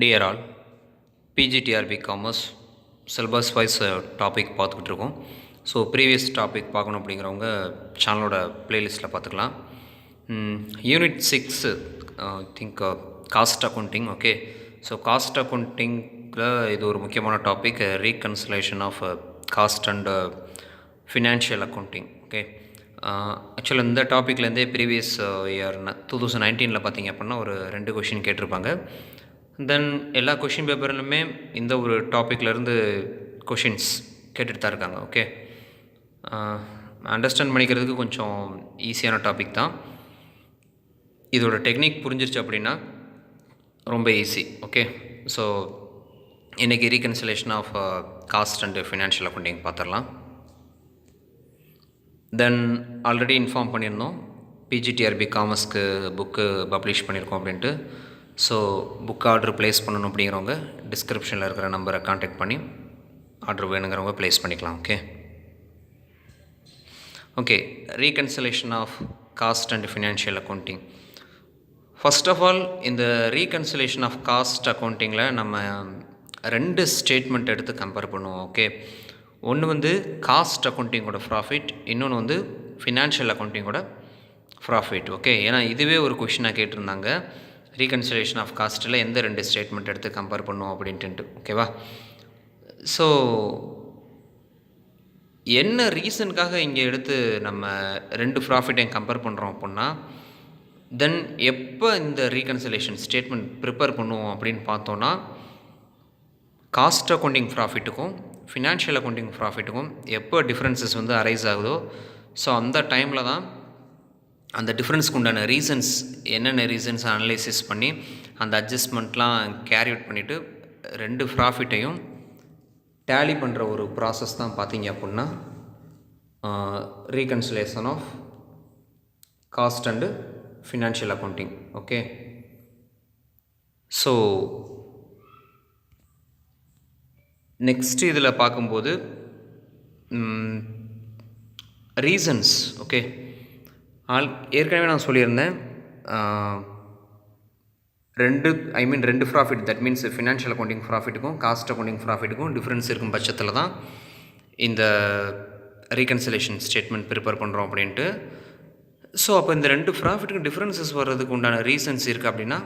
Dear all, PGTRB Commerce syllabus wise topic பார்த்துக்கிட்டு இருக்கோம். So previous topic பார்க்கணும் அப்படிங்கிறவங்க சேனலோட ப்ளேலிஸ்ட்டில் பார்த்துக்கலாம். Unit 6 think cost accounting. Okay, so cost அக்கௌண்டிங்கில் இது ஒரு முக்கியமான topic, reconciliation of cost and financial accounting. Okay, ஆக்சுவலாக இந்த டாப்பிக்லேருந்தே ப்ரீவியஸ் இயர் 2019 பார்த்தீங்க அப்படின்னா ஒரு 2 கொஷின் கேட்டிருப்பாங்க. தென் எல்லா கொஷின் பேப்பர்லையுமே இந்த ஒரு டாப்பிக்லேருந்து கொஷின்ஸ் கேட்டுட்டு தான் இருக்காங்க. ஓகே, அண்டர்ஸ்டாண்ட் பண்ணிக்கிறதுக்கு கொஞ்சம் ஈஸியான டாபிக் தான். இதோட டெக்னிக் புரிஞ்சிருச்சு அப்படின்னா ரொம்ப ஈஸி. ஓகே, ஸோ இன்றைக்கி reconciliation of cost and financial accounting பார்த்துடலாம். தென் ஆல்ரெடி இன்ஃபார்ம் பண்ணியிருந்தோம் பிஜிடிஆர்பி காமர்ஸ்க்கு புக்கு பப்ளிஷ் பண்ணியிருக்கோம் அப்படின்ட்டு. ஸோ புக் ஆர்டர் ப்ளேஸ் பண்ணணும் அப்படிங்கிறவங்க டிஸ்கிரிப்ஷனில் இருக்கிற நம்பரை கான்டாக்ட் பண்ணி ஆர்டர் வேணுங்கிறவங்க ப்ளேஸ் பண்ணிக்கலாம். Okay okay reconciliation of cost and financial accounting. First of all இந்த ரீகன்சிலேஷன் ஆஃப் காஸ்ட் அக்கௌண்டிங்கில் நம்ம 2 ஸ்டேட்மெண்ட் எடுத்து கம்பேர் பண்ணுவோம். ஓகே, ஒன்று வந்து காஸ்ட் அக்கௌண்டிங்கோட ப்ராஃபிட், இன்னொன்று வந்து ஃபினான்ஷியல் அக்கௌண்டிங்கோட ப்ராஃபிட். ஓகே, ஏன்னா இதுவே ஒரு கொஷினாக கேட்டிருந்தாங்க, ரீகன்சிலேஷன் ஆஃப் காஸ்ட்டில் எந்த 2 ஸ்டேட்மெண்ட் எடுத்து கம்பேர் பண்ணுவோம் அப்படின்ட்டு. ஓகேவா? ஸோ என்ன ரீசனுக்காக இங்கே எடுத்து நம்ம 2 ப்ராஃபிட்டையும் கம்பேர் பண்ணுறோம் அப்படின்னா, தென் எப்போ இந்த ரீகன்சிலேஷன் ஸ்டேட்மெண்ட் ப்ரிப்பேர் பண்ணுவோம் அப்படின்னு பார்த்தோன்னா, காஸ்ட் அக்கௌண்டிங் ப்ராஃபிட்டுக்கும் ஃபினான்ஷியல் அக்கௌண்டிங் ப்ராஃபிட்டுக்கும் எப்போ டிஃப்ரென்சஸ் வந்து அரைஸ் ஆகுதோ, ஸோ அந்த டைமில் தான் அந்த டிஃப்ரென்ஸ்க்கு உண்டான ரீசன்ஸ் என்னென்ன ரீசன்ஸ் அனலைசிஸ் பண்ணி அந்த அட்ஜஸ்ட்மெண்ட்லாம் கேரி அவுட் பண்ணிவிட்டு 2 ப்ராஃபிட்டையும் டேலி பண்ணுற ஒரு ப்ராசஸ் தான் பார்த்தீங்க அப்படின்னா reconciliation of cost and financial accounting. Okay, so next இதில் பார்க்கும்போது ரீசன்ஸ். ஓகே, ஏற்கனவே நான் சொல்லியிருந்தேன் 2 profit, that means financial accounting ப்ராஃபிட்டுக்கும் காஸ்ட் அக்கௌண்டிங் ப்ராஃபிட்டுக்கும் டிஃப்ரென்ஸ் இருக்கும் பட்சத்தில் தான் இந்த ரீகன்சிலேஷன் ஸ்டேட்மெண்ட் ப்ரிப்பேர் பண்ணுறோம் அப்படின்ட்டு. ஸோ அப்போ இந்த 2 ப்ராஃபிட்டுக்கும் டிஃப்ரென்சஸ் வர்றதுக்கு உண்டான ரீசன்ஸ் இருக்குது அப்படின்னா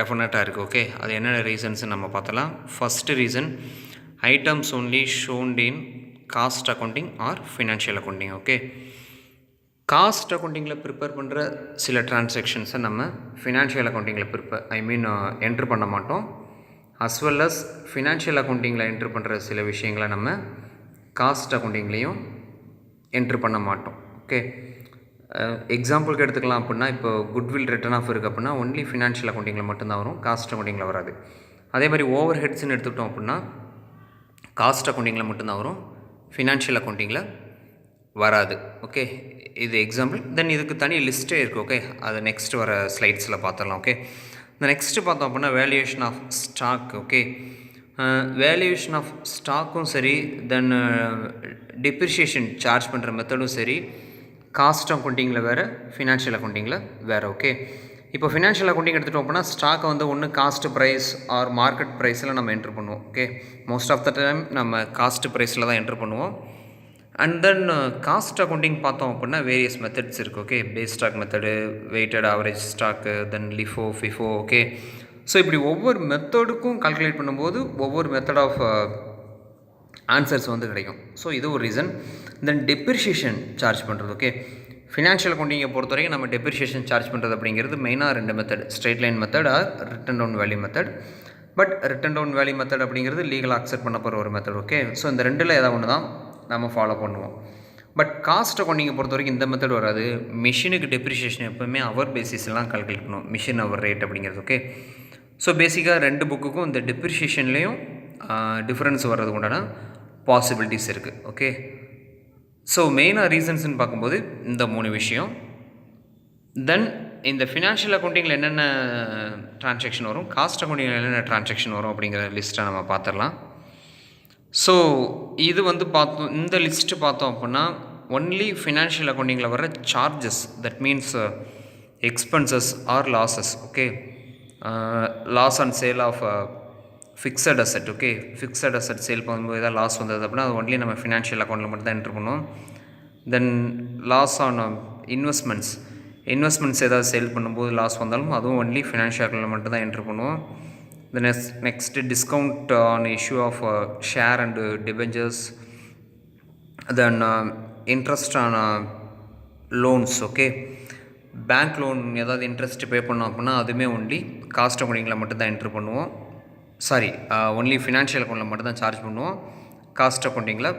டெஃபினட்டாக இருக்குது. ஓகே, அது என்னென்ன ரீசன்ஸ் நம்ம பார்த்தலாம். First reason, items only shown in cost accounting or financial accounting. Okay, cost அக்கௌண்டிங்கில் ப்ரிப்பேர் பண்ணுற சில டிரான்சாக்ஷன்ஸை நம்ம ஃபினான்ஷியல் அக்கௌண்டிங்கில் என்ட்ரு பண்ண மாட்டோம். அஸ் வெல் அஸ் ஃபினான்ஷியல் அக்கௌண்டிங்கில் என்ட்ரு பண்ணுற சில விஷயங்களை நம்ம காஸ்ட் அக்கௌண்டிங்லேயும் என்ட்ரு பண்ண மாட்டோம். ஓகே, எக்ஸாம்பிளுக்கு எடுத்துக்கலாம் அப்படின்னா, இப்போ குட்வில் ரிட்டர்ன் ஆஃப் இருக்குது அப்படின்னா ஒன்லி ஃபினான்ஷியல் அக்கௌண்டிங்கில் மட்டும்தான் வரும், காஸ்ட் அக்கௌண்டிங்கில் வராது. அதே மாதிரி ஓவர் ஹெட்ஸ்ன்னு எடுத்துக்கிட்டோம் அப்படின்னா காஸ்ட் அக்கௌண்டிங்கில் மட்டும்தான் வரும், ஃபினான்ஷியல் அக்கௌண்டிங்கில் வராது. ஓகே, இது எக்ஸாம்பிள். தென் இதுக்கு தனி லிஸ்ட்டே இருக்குது. ஓகே, அதை நெக்ஸ்ட் வர ஸ்லைட்ஸில் பார்த்துடலாம். ஓகே, இந்த நெக்ஸ்ட்டு பார்த்தோம் அப்படின்னா valuation of stock. Okay, valuation of ஸ்டாக்கும் சரி, தென் டிப்ரிஷியேஷன் சார்ஜ் பண்ணுற மெத்தடும் சரி, காஸ்ட் அக்கௌண்டிங்கில் வேறு, ஃபினான்ஷியல் அக்கௌண்டிங்கில் வேறு. ஓகே, இப்போ ஃபினான்ஷியல் அக்கௌண்டிங் எடுத்துகிட்டோம் அப்படின்னா ஸ்டாக்கை வந்து ஒன்று காஸ்ட் ப்ரைஸ் ஆர் மார்க்கெட் ப்ரைஸில் நம்ம என்ட்ரு பண்ணுவோம். Okay, most of the time நம்ம காஸ்ட் ப்ரைஸில் தான் என்ட்ரு பண்ணுவோம். அண்ட் தென் காஸ்ட் அக்கௌண்டிங் பார்த்தோம் அப்படின்னா வேரியஸ் மெத்தட்ஸ் இருக்குது. Okay, base stock method, weighted average stock, then LIFO, FIFO. Okay, so இப்படி ஒவ்வொரு மெத்தடுக்கும் கால்குலேட் பண்ணும்போது ஒவ்வொரு மெத்தட் ஆஃப் ஆன்சர்ஸ் வந்து கிடைக்கும். ஸோ இது ஒரு ரீசன். தென் டெப்ரிஷியேஷன் சார்ஜ் பண்ணுறது. ஓகே, ஃபினான்ஷியல் அக்கௌண்டிங்கை பொறுத்த வரைக்கும் நம்ம டெப்ரிஷியேஷன் சார்ஜ் பண்ணுறது அப்படிங்கிறது மெயினாக 2 method, straight line method or written down value method. But written down value method அப்படிங்கிறது லீகலாக அக்செப்ட் பண்ண போகிற ஒரு மெத்தட். ஓகே, ஸோ இந்த 2ல் ஏதாவது ஒன்று தான் நம்ம ஃபாலோ பண்ணுவோம். பட் காஸ்ட் அக்கௌண்டிங்கை பொறுத்த வரைக்கும் இந்த மெத்தட் வராது. மிஷினுக்கு டெப்ரிஷியேஷன் எப்போவுமே அவர் பேசிஸ்லாம் கால்குலேட் பண்ணுவோம், மிஷின் அவர் ரேட் அப்படிங்கிறது. ஓகே, ஸோ பேசிக்காக 2 புக்குக்கும் இந்த டெப்ரிஷியேஷன்லேயும் டிஃப்ரென்ஸ் வர்றதுக்கு உண்டான பாசிபிலிட்டிஸ் இருக்குது. ஓகே, ஸோ மெயினாக ரீசன்ஸ்ன்னு பார்க்கும்போது இந்த 3 விஷயம். தென் இந்த ஃபினான்ஷியல் அக்கௌண்டிங்கில் என்னென்ன டிரான்சாக்ஷன் வரும், காஸ்ட் அக்கௌண்டிங்கில் என்னென்ன டிரான்சாக்ஷன் வரும் அப்படிங்கிற லிஸ்ட்டை நம்ம பார்த்துடலாம். ஸோ இது வந்து பார்த்தோம், இந்த லிஸ்ட்டு பார்த்தோம் அப்படின்னா ஒன்லி ஃபினான்ஷியல் அக்கௌண்டிங்கில் வர charges, that means expenses or losses. Okay, loss on sale of fixed asset. Okay, fixed asset sale பண்ணும்போது ஏதாவது லாஸ் வந்தது அப்படின்னா அது ஒன்லி நம்ம ஃபினான்ஷியல் அக்கௌண்ட்டில் மட்டும் தான் என்ட்ரு பண்ணுவோம். தென் லாஸ் ஆன் இன்வெஸ்ட்மெண்ட்ஸ் ஏதாவது சேல் பண்ணும்போது லாஸ் வந்தாலும் அதுவும் ஒன்லி ஃபினான்ஷியல் அக்கௌண்ட்டில் மட்டும் தான் என்ட்ரு பண்ணுவோம். The next discount on issue of share and debentures, then interest on loans. Okay, bank loan ஏதாவது இன்ட்ரெஸ்ட் பே பண்ணோம் அப்படின்னா அதுவுமே ஒன்லி காஸ்ட் அக்கௌண்டிங்கில் மட்டும் தான் என்ட்ரு பண்ணுவோம். ஒன்லி ஃபினான்ஷியல் அக்கௌண்ட்டில் மட்டும் தான் சார்ஜ் பண்ணுவோம், காஸ்ட் அக்கௌண்டிங்கில்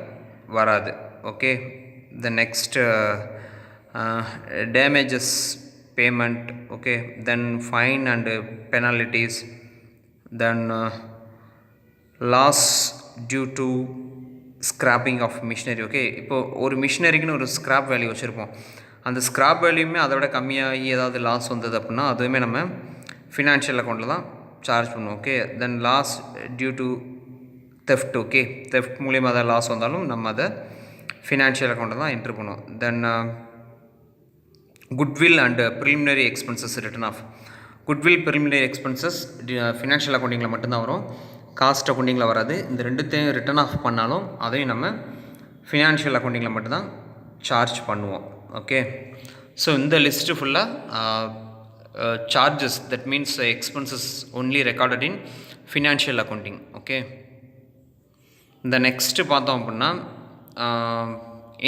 வராது. Okay, the next damages payment. Okay, then fine and penalties, then loss due to scrapping of machinery. Okay, இப்போது ஒரு மிஷினரிக்குன்னு ஒரு ஸ்க்ராப் வேல்யூ வச்சுருப்போம், அந்த ஸ்க்ராப் வேல்யூமே அதை விட கம்மியாகி ஏதாவது லாஸ் வந்தது அப்படின்னா அதுவுமே நம்ம ஃபினான்ஷியல் அக்கௌண்ட்டில் தான் சார்ஜ் பண்ணுவோம். Okay, then loss due to theft. Okay, theft மூலியமாக ஏதாவது லாஸ் வந்தாலும் நம்ம அதை ஃபினான்ஷியல் அக்கௌண்ட்டில் தான் என்ட்ரு பண்ணுவோம். Then goodwill and preliminary expenses written off. Goodwill preliminary expenses financial அக்கௌண்டிங்கில் மட்டும்தான் வரும், காஸ்ட் அக்கௌண்டிங்கில் வராது. இந்த ரெண்டுத்தையும் ரிட்டன் ஆஃப் பண்ணாலும் அதையும் நம்ம ஃபினான்ஷியல் அக்கௌண்டிங்கில் மட்டும்தான் சார்ஜ் பண்ணுவோம். ஓகே, ஸோ இந்த லிஸ்ட்டு ஃபுல்லாக charges, that means expenses only recorded in financial accounting. Okay, இந்த நெக்ஸ்ட்டு பார்த்தோம் அப்படின்னா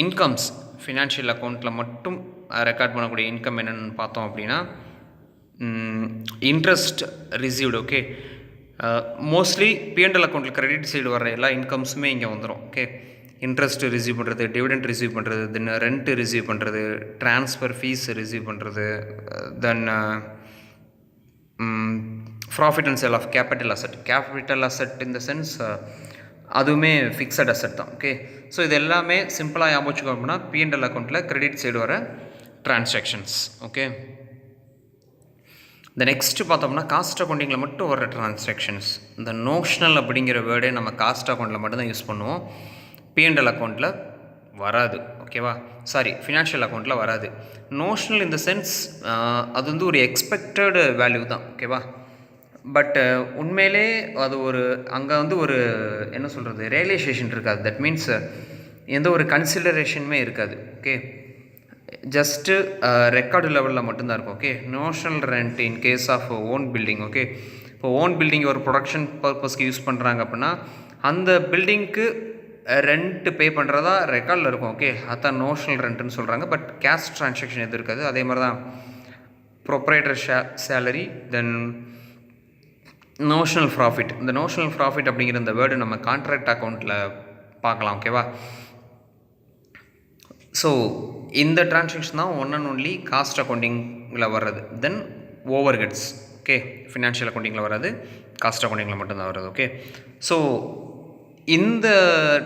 இன்கம்ஸ். ஃபினான்ஷியல் அக்கௌண்ட்டில் மட்டும் ரெக்கார்ட் பண்ணக்கூடிய இன்கம் என்னென்னு பார்த்தோம் அப்படின்னா interest received. Okay, mostly PNL அக்கௌண்ட்டில் கிரெடிட் சைடு வர எல்லா இன்கம்ஸுமே இங்கே வந்துடும். ஓகே, இன்ட்ரெஸ்ட் ரிசீவ் பண்ணுறது, டிவிடெண்ட் ரிசீவ் பண்ணுறது, தென் ரெண்ட்டு ரிசீவ் பண்ணுறது, ட்ரான்ஸ்ஃபர் ஃபீஸ் ரிசீவ் பண்ணுறது, then profit and sale of capital asset. Capital asset in the sense அதுவுமே ஃபிக்ஸட் அசெட் தான். ஓகே, ஸோ இது எல்லாமே சிம்பிளாக ஞாபகம் வச்சுக்கோ அப்படின்னா பிஎன்எல் அக்கௌண்ட்டில் கிரெடிட் சைடு வர டிரான்சாக்ஷன்ஸ். ஓகே, இந்த நெக்ஸ்ட்டு பார்த்தோம்னா காஸ்ட் அக்கௌண்டிங்கில் மட்டும் வர டிரான்சாக்ஷன்ஸ். இந்த நோஷ்னல் அப்படிங்கிற வேர்டே நம்ம காஸ்ட் அக்கௌண்ட்டில் மட்டும் தான் யூஸ் பண்ணுவோம், பிஎன்எல் அக்கௌண்ட்டில் வராது. ஓகேவா, ஃபினான்ஷியல் அக்கௌண்ட்டில் வராது. நோஷ்னல் இன் த சென்ஸ் அது வந்து ஒரு எக்ஸ்பெக்டட் வேல்யூ தான். ஓகேவா, பட் உண்மையிலே அது ஒரு அங்கே வந்து ஒரு என்ன சொல்கிறது ரியலைசேஷன் இருக்காது. தட் மீன்ஸ் எந்த ஒரு கன்சிடரேஷனுமே இருக்காது. ஓகே, ஜஸ்ட்டு ரெக்கார்டு லெவலில் மட்டும்தான் இருக்கும். Okay, notional rent in case of own building. Okay, இப்போ ஓன் பில்டிங் ஒரு ப்ரொடக்ஷன் பர்பஸ்க்கு யூஸ் பண்ணுறாங்க அப்படின்னா அந்த பில்டிங்க்கு ரெண்ட்டு பே பண்ணுறதா ரெக்கார்டில் இருக்கும். ஓகே, அதான் நோஷனல் ரெண்ட்டுன்னு சொல்கிறாங்க. பட் கேஷ் ட்ரான்சாக்ஷன் எதுவும் இருக்காது. அதே மாதிரி தான் ப்ரொப்ரைட்டர் சேலரி, தென் நோஷனல் ப்ராஃபிட். இந்த நோஷனல் ப்ராஃபிட் அப்படிங்கிற இந்த வேர்டு நம்ம கான்ட்ராக்ட் அக்கௌண்ட்டில் பார்க்கலாம். ஓகேவா, ஸோ இந்த டிரான்சாக்ஷன் தான் ஒன் அண்ட் ஒன்லி காஸ்ட் அக்கௌண்டிங்கில் வர்றது. தென் ஓவர் ஹெட்ஸ். ஓகே, ஃபினான்ஷியல் அக்கௌண்டிங்கில் வராது, காஸ்ட் அக்கௌண்டிங்கில் மட்டும்தான் வர்றது. ஓகே, ஸோ இந்த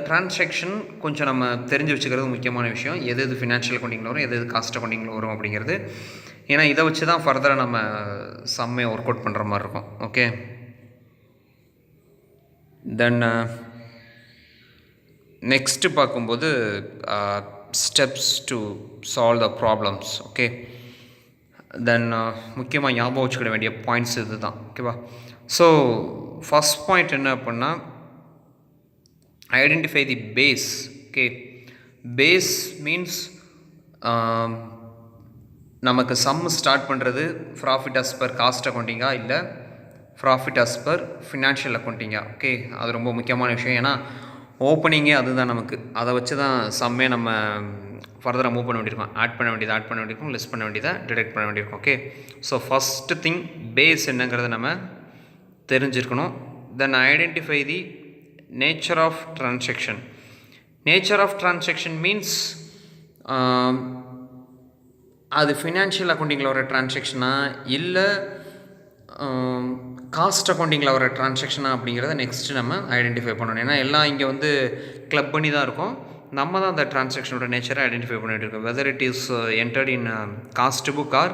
டிரான்சாக்ஷன் கொஞ்சம் நம்ம தெரிஞ்சு வச்சுக்கிறது முக்கியமான விஷயம். எது எது ஃபினான்ஷியல் அக்கௌண்டிங்கில் வரும், எது எது காஸ்ட் அக்கௌண்டிங்கில் வரும் அப்படிங்கிறது. ஏன்னா இதை வச்சு தான் ஃபர்தராக நம்ம சம்மே ஒர்க் அவுட் பண்ணுற மாதிரி இருக்கும். ஓகே, தென் நெக்ஸ்ட்டு பார்க்கும்போது steps to solve the problems. Okay, then முக்கியமாக ஞாபகம் வச்சுக்கிட வேண்டிய பாயிண்ட்ஸ் இது தான். ஓகேவா, ஸோ ஃபஸ்ட் பாயிண்ட் என்ன அப்படின்னா identify the base. Okay, base means நமக்கு சம் ஸ்டார்ட் பண்ணுறது ப்ராஃபிட் அஸ் பர் காஸ்ட் அக்கௌண்டிங்கா இல்லை ப்ராஃபிட் அஸ் பர் ஃபினான்ஷியல் அக்கௌண்டிங்கா. ஓகே, அது ரொம்ப முக்கியமான விஷயம். ஏன்னா ஓப்பனிங்கே அதுதான் நமக்கு, அதை வச்சு தான் சம்மே நம்ம ஃபர்தராக மூவ் பண்ண வேண்டியிருக்கோம். ஆட் பண்ண வேண்டியது, லெஸ் பண்ண வேண்டியதை டிடெக்ட் பண்ண வேண்டியிருக்கும். Okay, so first thing base என்னங்கிறத நம்ம தெரிஞ்சிருக்கணும். Then identify the nature of transaction. Nature of transaction means அது ஃபினான்ஷியல் அக்கௌண்டிங்கில் வர ட்ரான்சாக்ஷனா இல்லை காஸ்ட் அக்கௌண்டிங்கில் வர ட்ரான்சாக்ஷனா அப்படிங்கிறத நெக்ஸ்ட்டு நம்ம ஐடென்டிஃபை பண்ணணும். ஏன்னா எல்லாம் இங்கே வந்து கிளப் பண்ணி தான் இருக்கும். நம்ம தான் அந்த ட்ரான்சாக்ஷனோட நேச்சரை ஐடென்டிஃபை பண்ணிட்டு இருக்கோம், whether it is entered in cost book or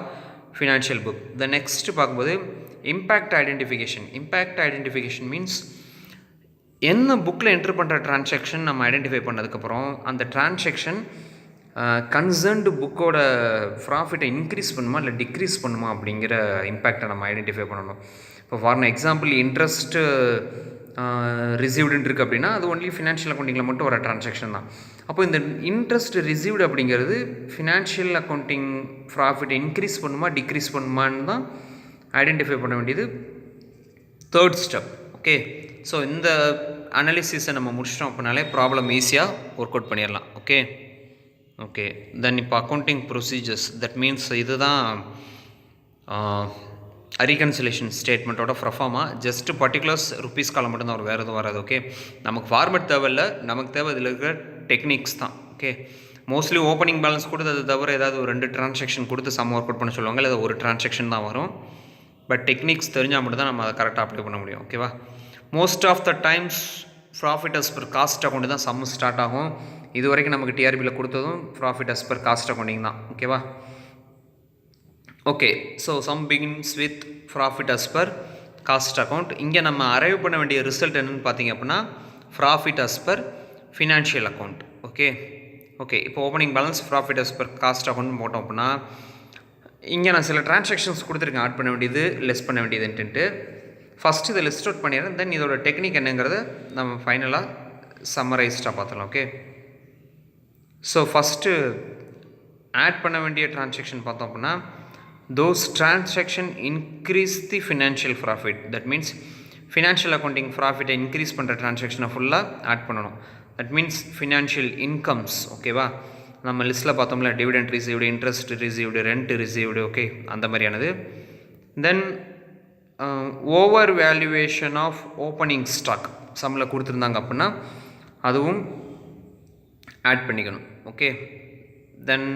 financial book. The next பார்க்கும்போது impact identification. Impact identification means என்ன புக்கில் என்ட்ரு பண்ணுற ட்ரான்சாக்ஷன் நம்ம ஐடென்டிஃபை பண்ணதுக்கப்புறம் அந்த ட்ரான்சாக்ஷன் கன்சர்ன்டு புக்கோட ப்ராஃபிட்டை இன்க்ரீஸ் பண்ணுமா இல்லை டிக்ரீஸ் பண்ணுமா அப்படிங்கிற இம்பேக்டை நம்ம ஐடென்டிஃபை பண்ணணும். இப்போ ஃபார் எக்ஸாம்பிள் இன்ட்ரெஸ்ட்டு ரிசீவ்டுன்னு இருக்குது அப்படின்னா அது ஒன்லி ஃபினான்ஷியல் அக்கௌண்டிங்கில் மட்டும் வர ட்ரான்சாக்ஷன் தான். அப்போ இந்த இன்ட்ரெஸ்ட் ரிசீவ்டு அப்படிங்கிறது ஃபினான்ஷியல் அக்கௌண்டிங் ப்ராஃபிட்டை இன்க்ரீஸ் பண்ணுமா டிக்ரீஸ் பண்ணுமான்னு தான் ஐடென்டிஃபை பண்ண வேண்டியது தேர்ட் ஸ்டெப். ஓகே, ஸோ இந்த அனாலிசிஸை நம்ம முடிச்சிட்டோம் அப்படின்னாலே ப்ராப்ளம் ஈஸியாக ஒர்க் அவுட் பண்ணிடலாம். ஓகே தென் இப்போ அக்கௌண்டிங் ப்ரொசீஜர்ஸ், தட் மீன்ஸ் இதுதான் ரீகன்சிலேஷன் ஸ்டேட்மெண்ட்டோட ப்ரஃபார்மா. ஜஸ்ட் பர்டிகுலர்ஸ் ருப்பீஸ் காலம் மட்டும்தான் வரும், வேறு எதுவும் வராது. ஓகே, நமக்கு ஃபார்மேட் தேவையில்லை, நமக்கு தேவை இதில் இருக்கிற டெக்னிக்ஸ் தான். ஓகே, மோஸ்ட்லி ஓப்பனிங் பேலன்ஸ் கொடுத்து அது தவிர ஏதாவது ஒரு 2 டிரான்சாக்ஷன் கொடுத்து சம் ஒர்க் அவுட் பண்ண சொல்லுவாங்க, இல்லை ஒரு டிரான்சாக்ஷன் தான் வரும். பட் டெக்னிக்ஸ் தெரிஞ்சால் மட்டும் தான் நம்ம அதை கரெக்டாக அப்ளை பண்ண முடியும். ஓகேவா, most of the times profit as per cost account தான் சம் ஸ்டார்ட் ஆகும். இது வரைக்கும் நமக்கு டிஆர்பியில் கொடுத்ததும் profit as per cost accounting தான். ஓகேவா, okay, so sum begins with profit as per cost account. இங்கே நம்ம அரைவ் பண்ண வேண்டிய ரிசல்ட் என்னென்னு பார்த்தீங்க அப்படின்னா profit as per financial account. Okay, இப்போ opening balance profit as per cost account போட்டோம் அப்படின்னா இங்கே நான் சில டிரான்சாக்ஷன்ஸ் கொடுத்துருக்கேன், ஆட் பண்ண வேண்டியது லெஸ் பண்ண வேண்டியதுன்ட்டு. ஃபஸ்ட்டு இதை லிஸ்ட் அவுட் பண்ணிடுறேன், தென் இதோட டெக்னிக் என்னங்கிறத நம்ம ஃபைனலாக சம்மரைஸ்டாக பார்த்துக்கலாம். ஓகே, ஸோ ஃபஸ்ட்டு ஆட் பண்ண வேண்டிய டிரான்சாக்ஷன் பார்த்தோம் அப்படின்னா those transaction increase the financial profit, that means financial accounting profit increase பண்ணுற டிரான்சாக்ஷனை ஃபுல்லாக ஆட் பண்ணணும். That means financial incomes. ஓகேவா, நம்ம லிஸ்ட்டில் பார்த்தோம்ல dividend received, interest received, rent received, okay, அந்த மாதிரியானது. Then over valuation of opening stock சம்மில் கொடுத்துருந்தாங்க அப்படின்னா அதுவும் ஆட் பண்ணிக்கணும். ஓகே, தென்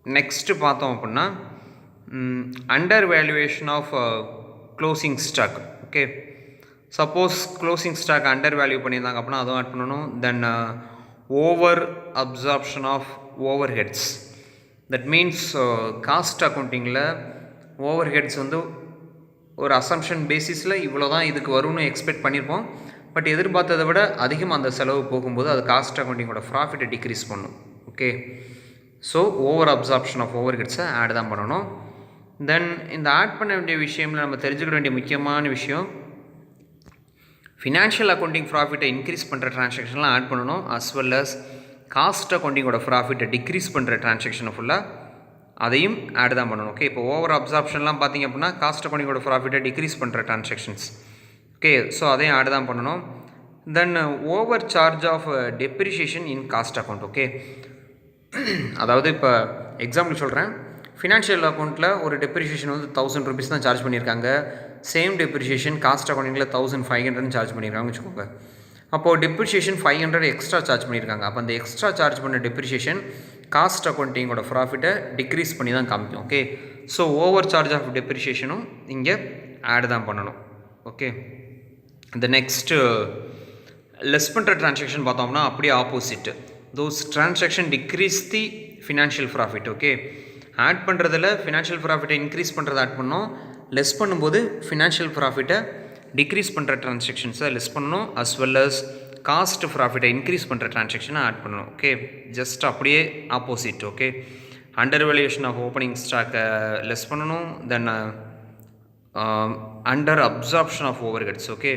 நெக்ஸ்ட்டு பார்த்தோம் அப்படின்னா under valuation of closing stock. Okay, suppose closing stock under value பண்ணியிருந்தாங்க அப்படின்னா அதுவும் ஆட் பண்ணணும். Then over absorption of overheads, that means cost அக்கௌண்டிங்கில் ஓவர் ஹெட்ஸ் வந்து ஒரு அசம்ஷன் பேசிஸில் இவ்வளோ தான் இதுக்கு வரும்னு எக்ஸ்பெக்ட் பண்ணியிருப்போம். பட் எதிர்பார்த்ததை விட அதிகமாக அந்த செலவு போகும்போது அது காஸ்ட் அக்கௌண்டிங்கோட ப்ராஃபிட்டை டிக்ரீஸ் பண்ணும். Okay, so over absorption of ஓவர் ஹெட்ஸை ஆட் தான் பண்ணணும். தென் இந்த ஆட் பண்ண வேண்டிய விஷயமில் நம்ம தெரிஞ்சுக்க வேண்டிய முக்கியமான விஷயம் ஃபினான்ஷியல் அக்கௌண்டிங் ப்ராஃபிட்டை இன்க்ரீஸ் பண்ணுற டிரான்சாக்ஷன்லாம் ஆட் பண்ணணும், அஸ் வெல் அஸ் காஸ்ட் அக்கௌண்டிங்கோட ப்ராஃபிட்டை டிக்ரீஸ் பண்ணுற டிரான்சாக்ஷனை ஃபுல்லாக அதையும் ஆட் தான் பண்ணணும். ஓகே, இப்போ ஓவர் அப்சார்ப்ஷன்லாம் பார்த்திங்க அப்படின்னா காஸ்ட் அக்கௌண்டிங்கோட ப்ராஃபிட்டை டிக்ரீஸ் பண்ணுற டிரான்சாக்ஷன்ஸ். ஓகே, ஸோ அதையும் ஆட் தான் பண்ணணும். Then over charge of depreciation in cost account. Okay, அதாவது இப்போ எக்ஸாம்பிள் சொல்கிறேன், ஃபினான்ஷியல் அக்கௌண்ட்டில் ஒரு டெப்ரிஷியேஷன் வந்து 1000 ருபீஸ் தான் சார்ஜ் பண்ணியிருக்காங்க. சேம் டெப்ரிஷியேஷன் காஸ்ட் அக்கௌண்டிங்கில் 1500 சார்ஜ் பண்ணியிருக்காங்கன்னு வச்சுக்கோங்க. அப்போது டெப்ரிஷியேஷன் 500 எக்ஸ்ட்ரா சார்ஜ் பண்ணியிருக்காங்க. அப்போ அந்த எக்ஸ்ட்ரா சார்ஜ் பண்ண டெப்ரிஷியேஷன் காஸ்ட் அக்கௌண்டிங்கோட ப்ராஃபிட்டை டிக்ரீஸ் பண்ணி தான் காமிக்கும். Okay, so over charge of டெப்ரிஷியேஷனும் இங்கே ஆட் தான் பண்ணணும். ஓகே, இந்த நெக்ஸ்ட்டு லெஸ் பண்ணுற டிரான்சாக்ஷன் பார்த்தோம்னா அப்படியே opposite, those transaction decrease the financial profit. Okay, add பண்ணுறதில் ஃபினான்ஷியல் ப்ராஃபிட்டை இன்க்ரீஸ் பண்ணுறதை ஆட் பண்ணோம், லெஸ் பண்ணும்போது ஃபினான்ஷியல் ப்ராஃபிட்டை டிக்ரீஸ் பண்ணுற டிரான்சாக்ஷன்ஸை லெஸ் பண்ணணும், அஸ் வெல் அஸ் காஸ்ட் ப்ராஃபிட்டை இன்க்ரீஸ் பண்ணுற டிரான்சாக்ஷனை ஆட் பண்ணணும். ஓகே, ஜஸ்ட் அப்படியே opposite. Okay, under valuation of opening ஸ்டாக்கை லெஸ் பண்ணணும், then under absorption of overheads. Okay,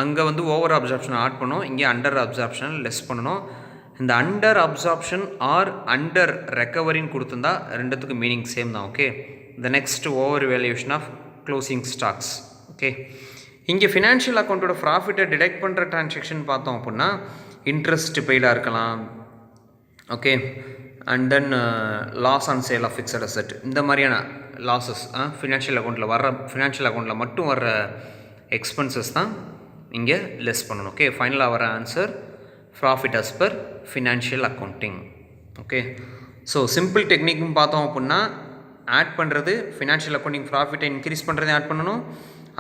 அங்கே வந்து ஓவர் அப்சார்ப்ஷனை ஆட் பண்ணணும், இங்கே அண்டர் அப்சார்ப்ஷனை லெஸ் பண்ணணும். இந்த அண்டர் அப்சார்ப்ஷன் ஆர் அண்டர் ரெக்கவரின்னு கொடுத்துருந்தா ரெண்டுத்துக்கும் மீனிங் சேம் தான். Okay, the next over valuation of closing stocks. Okay, இங்கே ஃபினான்ஷியல் அக்கௌண்ட்டோட ப்ராஃபிட்டை டிடெக்ட் பண்ணுற டிரான்சாக்ஷன் பார்த்தோம் அப்படின்னா இன்ட்ரெஸ்ட் பெய்டாக இருக்கலாம். Okay, and then loss on sale of fixed asset, இந்த மாதிரியான லாஸஸ் ஃபினான்ஷியல் அக்கௌண்ட்டில் மட்டும் வர்ற எக்ஸ்பென்சஸ் தான் இங்கே லெஸ் பண்ணணும். ஓகே, ஃபைனலாக வர answer profit as per financial accounting. Okay, so simple டெக்னிக்கும் பார்த்தோம் அப்படின்னா ஆட் பண்ணுறது ஃபினான்ஷியல் அக்கௌண்டிங் ப்ராஃபிட்டை இன்க்ரீஸ் பண்ணுறதையும் ஆட் பண்ணணும்,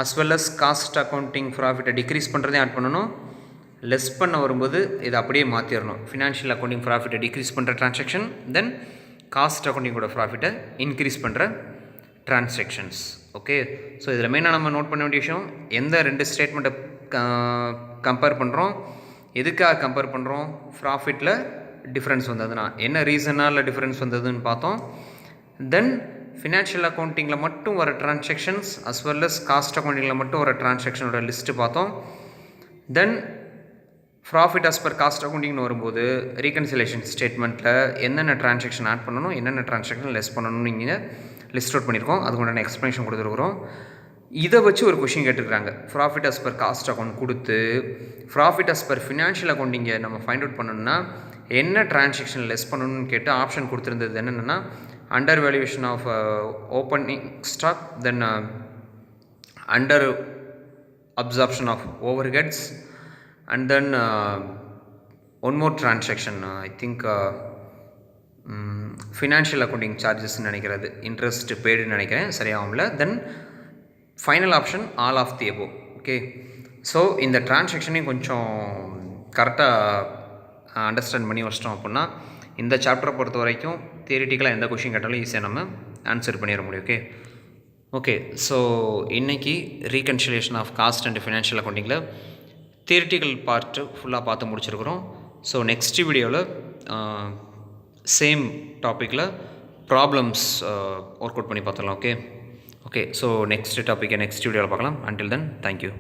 as well as cost accounting ப்ராஃபிட்டை டிக்ரீஸ் பண்ணுறதையும் ஆட் பண்ணணும். லெஸ் பண்ண வரும்போது இதை அப்படியே மாற்றிடணும், ஃபினான்ஷியல் அக்கௌண்டிங் ப்ராஃபிட்டை டிக்ரீஸ் பண்ணுற டிரான்சாக்ஷன், தென் காஸ்ட் அக்கௌண்டிங்கோட ப்ராஃபிட்டை இன்க்ரீஸ் பண்ணுற டிரான்சாக்ஷன்ஸ். ஓகே, ஸோ இதில் மெயினாக நம்ம நோட் பண்ண வேண்டிய விஷயம், எந்த 2 ஸ்டேட்மெண்ட்டை கம்பேர் பண்ணுறோம், எதுக்காக கம்பேர் பண்ணுறோம், ப்ராஃபிட்டில் டிஃப்ரென்ஸ் வந்ததுன்னா என்ன ரீசனால் டிஃப்ரென்ஸ் வந்ததுன்னு பார்த்தோம். தென் ஃபினான்ஷியல் அக்கௌண்டிங்கில் மட்டும் வர transactions as well as cost அக்கௌண்டிங்கில் மட்டும் வர டிரான்சாக்ஷனோட லிஸ்ட்டு பார்த்தோம். Then profit as per cost அக்கௌண்டிங்னு வரும்போது ரீகன்சிலேஷன் ஸ்டேட்மெண்ட்டில் என்னென்ன டிரான்சாக்ஷன் ஆட் பண்ணணும், என்னென்ன டிரான்சாக்ஷன் லெஸ் பண்ணணும்னு நீங்கள் லிஸ்ட் அவுட் பண்ணியிருக்கோம். அதுக்குண்டான எக்ஸ்ப்ளனேஷன் கொடுத்துருக்குறோம். இதை வச்சு ஒரு கொஷின் கேட்டுருக்காங்க. Profit as per cost account கொடுத்து ப்ராஃபிட் அஸ் பர் ஃபினான்ஷியல் அக்கௌண்டிங்கை நம்ம ஃபைண்ட் அவுட் பண்ணணும்னா என்ன டிரான்சாக்ஷன் லெஸ் பண்ணணும்னு கேட்டு ஆப்ஷன் கொடுத்துருந்தது என்னென்னா under valuation of opening stock, then under absorption of overheads, and then one more transaction, I think financial accounting charges நினைக்கிறது, இன்ட்ரெஸ்ட் பெய்டுன்னு நினைக்கிறேன், சரியாகும்ல. Then final option all of the above. Okay, so இந்த டிரான்சாக்ஷனையும் கொஞ்சம் கரெக்டாக understand பண்ணி வச்சிட்டோம் அப்படின்னா இந்த சாப்டரை பொறுத்த வரைக்கும் தியரிட்டிக்கலாக எந்த கொஷின் கேட்டாலும் ஈஸியாக நம்ம ஆன்சர் பண்ணிட முடியும். ஓகே ஓகே ஸோ இன்றைக்கி reconciliation of cost and financial அக்கௌண்டிங்கில் தியரிட்டிக்கல் பார்ட்டு ஃபுல்லாக பார்த்து முடிச்சிருக்கிறோம். ஸோ நெக்ஸ்ட் வீடியோவில் சேம் டாப்பிக்கில் ப்ராப்ளம்ஸ் ஒர்க் அவுட் பண்ணி பார்த்துடலாம். ஓகே ஓகே ஸோ நெக்ஸ்ட் டாப்பிக்கை நெக்ஸ்ட் வீடியோவில் பார்க்கலாம். Until then thank you.